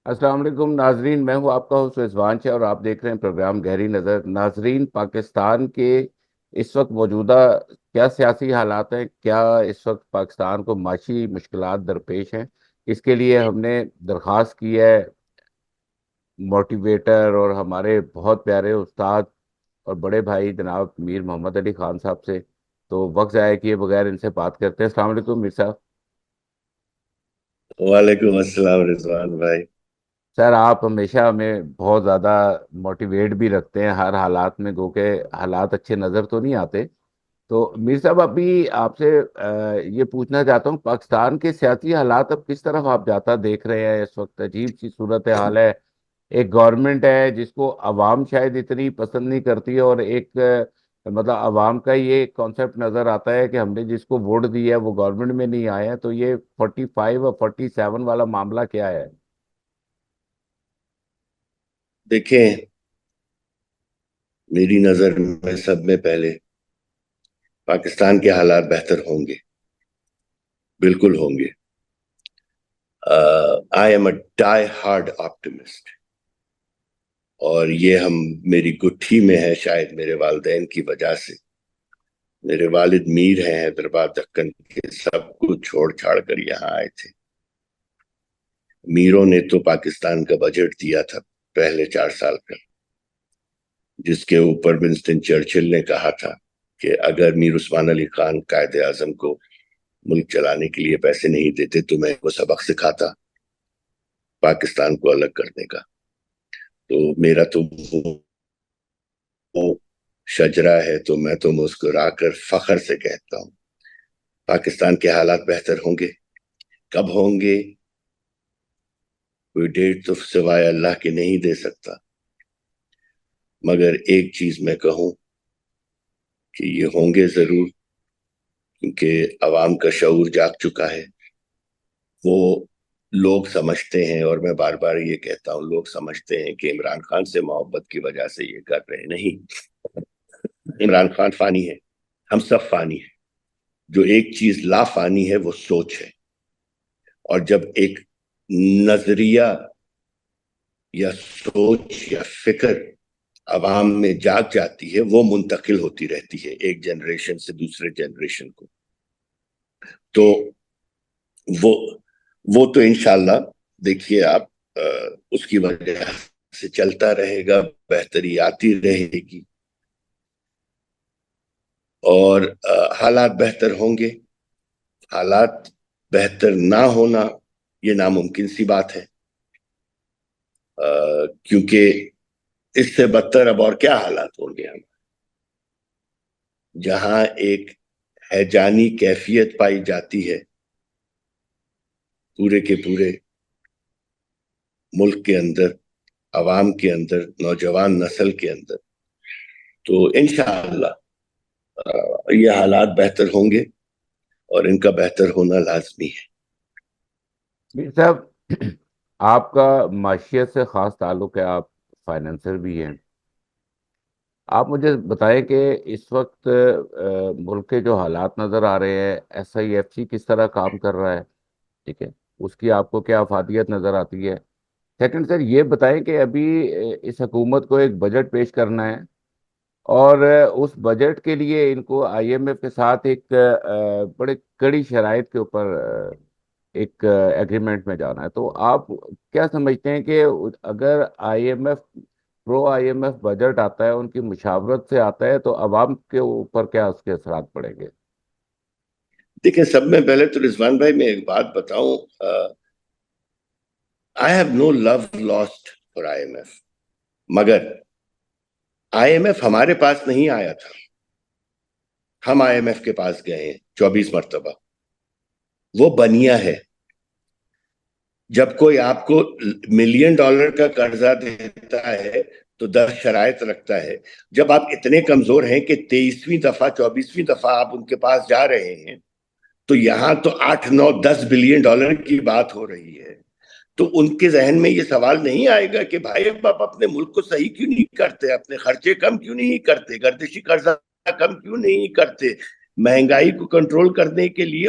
السلام علیکم ناظرین، میں ہوں آپ کا ہوسٹ رضوان شاہ اور آپ دیکھ رہے ہیں پروگرام گہری نظر۔ ناظرین، پاکستان کے اس وقت موجودہ کیا سیاسی حالات ہیں، کیا اس وقت پاکستان کو معاشی مشکلات درپیش ہیں، اس کے لیے ہم نے درخواست کی ہے موٹیویٹر اور ہمارے بہت پیارے استاد اور بڑے بھائی جناب میر محمد علی خان صاحب سے۔ تو وقت ضائع کیے بغیر ان سے بات کرتے ہیں۔ السلام علیکم میر صاحب۔ وعلیکم السلام رضوان بھائی۔ سر، آپ ہمیشہ ہمیں بہت زیادہ موٹیویٹ بھی رکھتے ہیں ہر حالات میں، گو کہ حالات اچھے نظر تو نہیں آتے۔ تو میر صاحب، ابھی آپ سے یہ پوچھنا چاہتا ہوں، پاکستان کے سیاسی حالات اب کس طرف آپ جاتا دیکھ رہے ہیں؟ اس وقت عجیب سی صورت حال ہے۔ ایک گورنمنٹ ہے جس کو عوام شاید اتنی پسند نہیں کرتی ہے، اور ایک مطلب عوام کا یہ کانسیپٹ نظر آتا ہے کہ ہم نے جس کو ووٹ دیا ہے وہ گورنمنٹ میں نہیں آئے ہیں۔ تو یہ 45 اور 47 والا معاملہ کیا ہے؟ دیکھیں، میری نظر میں سب میں پہلے پاکستان کے حالات بہتر ہوں گے، بالکل ہوں گے۔ I am a dye hard optimist, اور یہ میری گٹھی میں ہے، شاید میرے والدین کی وجہ سے۔ میرے والد میر ہیں حیدرآباد دکن کے، سب کچھ چھوڑ چھاڑ کر یہاں آئے تھے۔ میروں نے تو پاکستان کا بجٹ دیا تھا پہلے 4 سال کا، جس کے اوپر ونسٹن چرچل نے کہا تھا کہ اگر میر عثمان علی خان قائد اعظم کو ملک چلانے کے لیے پیسے نہیں دیتے تو میں وہ سبق سکھاتا پاکستان کو الگ کرنے کا۔ تو میرا تو وہ شجرا ہے، تو میں تو مسکرا کر فخر سے کہتا ہوں پاکستان کے حالات بہتر ہوں گے۔ کب ہوں گے کوئی ڈیٹ تو سوائے اللہ کے نہیں دے سکتا، مگر ایک چیز میں کہوں کہ یہ ہوں گے ضرور، کیونکہ عوام کا شعور جاگ چکا ہے۔ وہ لوگ سمجھتے ہیں، اور میں بار بار یہ کہتا ہوں، لوگ سمجھتے ہیں کہ عمران خان سے محبت کی وجہ سے یہ کر رہے ہیں۔ نہیں، عمران خان فانی ہے، ہم سب فانی ہیں۔ جو ایک چیز لا فانی ہے وہ سوچ ہے، اور جب ایک نظریہ یا سوچ یا فکر عوام میں جاگ جاتی ہے، وہ منتقل ہوتی رہتی ہے ایک جنریشن سے دوسرے جنریشن کو۔ تو وہ وہ تو انشاءاللہ دیکھیے آپ، اس کی وجہ سے چلتا رہے گا، بہتری آتی رہے گی، اور حالات بہتر ہوں گے۔ حالات بہتر نہ ہونا یہ ناممکن سی بات ہے، کیونکہ اس سے بدتر اب اور کیا حالات ہوں گے ہم، جہاں ایک ہیجانی کیفیت پائی جاتی ہے پورے کے پورے ملک کے اندر، عوام کے اندر، نوجوان نسل کے اندر۔ تو انشاءاللہ یہ حالات بہتر ہوں گے، اور ان کا بہتر ہونا لازمی ہے۔ میر صاحب، آپ کا معاشیت سے خاص تعلق ہے، آپ فائنینسر بھی ہیں۔ آپ مجھے بتائیں کہ اس وقت ملک کے جو حالات نظر آ رہے ہیں، ایس آئی ایف سی کس طرح کام کر رہا ہے؟ ٹھیک ہے، اس کی آپ کو کیا افادیت نظر آتی ہے؟ سیکنڈ سر، یہ بتائیں کہ ابھی اس حکومت کو ایک بجٹ پیش کرنا ہے، اور اس بجٹ کے لیے ان کو آئی ایم ایف کے ساتھ ایک بڑے کڑی شرائط کے اوپر ایک ایگریمنٹ میں جانا ہے۔ تو آپ کیا سمجھتے ہیں کہ اگر I M F pro I M F budget آتا ہے، ان کی مشاورت سے آتا ہے، تو عوام کے اوپر کیا اس کے اثرات پڑیں گے؟ دیکھیں، سب میں پہلے تو رضوان بھائی میں ایک بات بتاؤں، I have no love lost for IMF، مگر آئی ایم ایف ہمارے پاس نہیں آیا تھا، ہم آئی ایم ایف کے پاس گئے ہیں 24 مرتبہ۔ وہ بنیا ہے، جب کوئی آپ کو $1,000,000 کا قرضہ دیتا ہے تو 10 شرائط رکھتا ہے۔ جب آپ اتنے کمزور ہیں کہ 23ویں دفعہ 24ویں دفعہ آپ ان کے پاس جا رہے ہیں، تو یہاں تو 8 9 10 بلین ڈالر کی بات ہو رہی ہے۔ تو ان کے ذہن میں یہ سوال نہیں آئے گا کہ بھائی اب آپ اپنے ملک کو صحیح کیوں نہیں کرتے، اپنے خرچے کم کیوں نہیں کرتے، گردشی قرضہ کم کیوں نہیں کرتے، مہنگائی کو کنٹرول کرنے کے لیے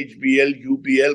HBL, UBL,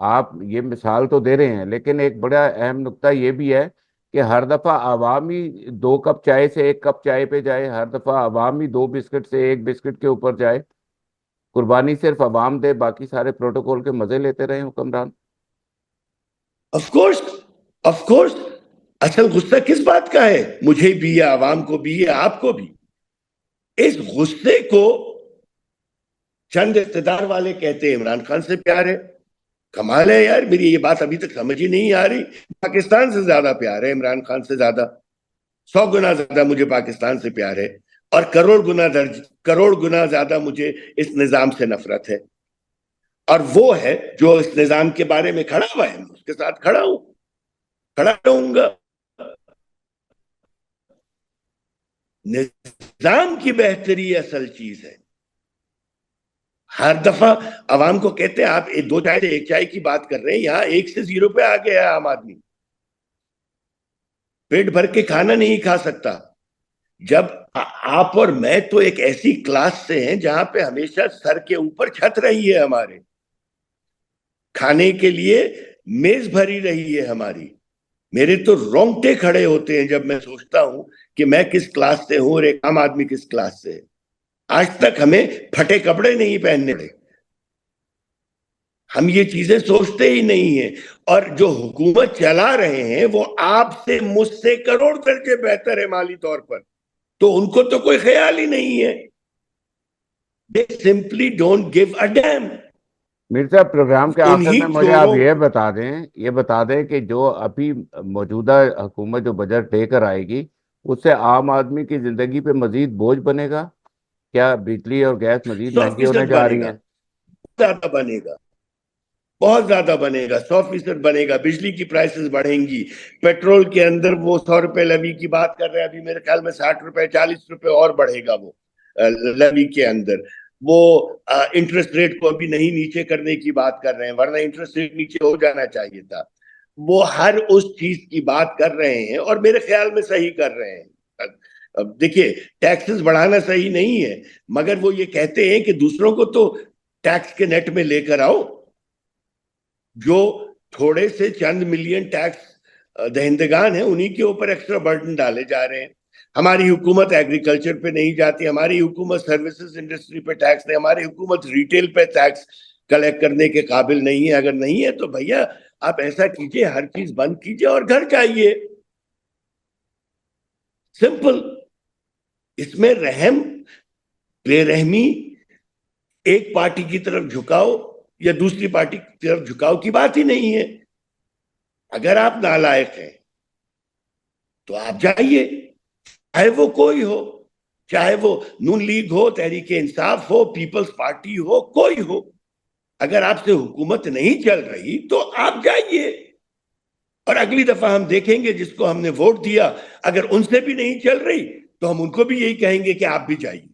آپ یہ مثال تو دے رہے ہیں، لیکن ایک بڑا اہم نقطہ یہ بھی ہے کہ ہر دفعہ عوام ہی 2 کپ چائے سے 1 کپ چائے پہ جائے، ہر دفعہ عوام ہی 2 بسکٹ سے 1 بسکٹ کے اوپر جائے، قربانی صرف عوام دے، باقی سارے پروٹوکول کے مزے لیتے رہے حکمران۔ آف کورس، آف کورس، اصل غصہ کس بات کا ہے؟ مجھے بھی ہے، عوام کو بھی ہے، آپ کو بھی۔ اس غصے کو چند اقتدار والے کہتے ہیں عمران خان سے پیار ہے۔ کمال ہے یار، میری یہ بات ابھی تک سمجھ ہی نہیں آ رہی۔ پاکستان سے زیادہ پیار ہے عمران خان سے، زیادہ 100 گنا زیادہ مجھے پاکستان سے پیار ہے، اور کروڑ گنا زیادہ مجھے اس نظام سے نفرت ہے۔ اور وہ ہے جو اس نظام کے بارے میں کھڑا ہوا ہے، میں اس کے ساتھ کھڑا ہوں، کھڑا رہوں گا۔ نظام کی بہتری اصل چیز ہے۔ ہر دفعہ عوام کو کہتے ہیں آپ 2 چائے سے 1 چائے کی بات کر رہے ہیں، یہاں 1 سے 0 پہ آ گیا ہے عام آدمی، پیٹ بھر کے کھانا نہیں کھا سکتا۔ جب آپ اور میں تو ایک ایسی کلاس سے ہیں جہاں پہ ہمیشہ سر کے اوپر چھت رہی ہے ہمارے، کھانے کے لیے میز بھری رہی ہے ہماری۔ میرے تو رونگٹے کھڑے ہوتے ہیں جب میں سوچتا ہوں کہ میں کس کلاس سے ہوں اور ایک عام آدمی کس کلاس سے ہے۔ آج تک ہمیں پھٹے کپڑے نہیں پہننے پڑے، ہم یہ چیزیں سوچتے ہی نہیں ہیں۔ اور جو حکومت چلا رہے ہیں وہ آپ سے مجھ سے کروڑ درجے بہتر ہے مالی طور پر، تو ان کو تو کوئی خیال ہی نہیں ہے۔ They simply don't give a damn۔ میر صاحب، پروگرام کے آخر انہی میں مجھے آپ چوروں، یہ بتا دیں کہ جو ابھی موجودہ حکومت جو بجٹ لے کر آئے گی، اس سے عام آدمی کی زندگی پہ مزید بوجھ بنے گا؟ کیا بجلی اور گیس مزید سو مہنگی ہونے فیصد جا بنے رہی گا، ہیں؟ زیادہ بنے گا، بہت زیادہ بنے گا، 100% بنے گا۔ بجلی کی پرائسز بڑھیں گی، پیٹرول کے اندر وہ 100 روپے لیوی کی بات کر رہے ہیں، ابھی میرے خیال میں 60 روپے 40 روپے اور بڑھے گا وہ لیوی کے اندر۔ وہ انٹرسٹ ریٹ کو ابھی نہیں نیچے کرنے کی بات کر رہے ہیں، ورنہ انٹرسٹ ریٹ نیچے ہو جانا چاہیے تھا۔ وہ ہر اس چیز کی بات کر رہے ہیں اور میرے خیال میں صحیح کر رہے ہیں۔ اب دیکھیے، ٹیکسز بڑھانا صحیح نہیں ہے، مگر وہ یہ کہتے ہیں کہ دوسروں کو تو ٹیکس کے نیٹ میں لے کر آؤ۔ جو تھوڑے سے چند ملین ٹیکس دہندگان ہیں انہی کے اوپر ایکسٹرا برڈن ڈالے جا رہے ہیں۔ ہماری حکومت ایگریکلچر پہ نہیں جاتی، ہماری حکومت سروسز انڈسٹری پہ ٹیکس نہیں، ہماری حکومت ریٹیل پہ ٹیکس کلیکٹ کرنے کے قابل نہیں ہے۔ اگر نہیں ہے تو بھیا آپ ایسا کیجئے، ہر چیز بند کیجئے اور گھر جائیے، سمپل۔ اس میں رحم، بے رحمی، ایک پارٹی کی طرف جھکاؤ یا دوسری پارٹی کی طرف جھکاؤ کی بات ہی نہیں ہے۔ اگر آپ نالائق ہیں تو آپ جائیے، چاہے وہ کوئی ہو، چاہے وہ نون لیگ ہو، تحریک انصاف ہو، پیپلز پارٹی ہو، کوئی ہو۔ اگر آپ سے حکومت نہیں چل رہی تو آپ جائیے، اور اگلی دفعہ ہم دیکھیں گے جس کو ہم نے ووٹ دیا، اگر ان سے بھی نہیں چل رہی تو ہم ان کو بھی یہی کہیں گے کہ آپ بھی جائیے۔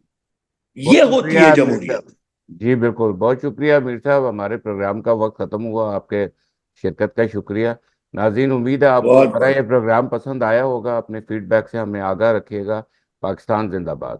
بہت یہ شکریہ ہوتی ہے میر صاحب۔ جمہوریت۔ جی بالکل، بہت شکریہ میر صاحب، ہمارے پروگرام کا وقت ختم ہوا، آپ کے شرکت کا شکریہ۔ ناظرین، امید ہے آپ کو بہت ہمارا بہت یہ پروگرام پسند آیا ہوگا، اپنے فیڈ بیک سے ہمیں آگاہ رکھیے گا۔ پاکستان زندہ باد۔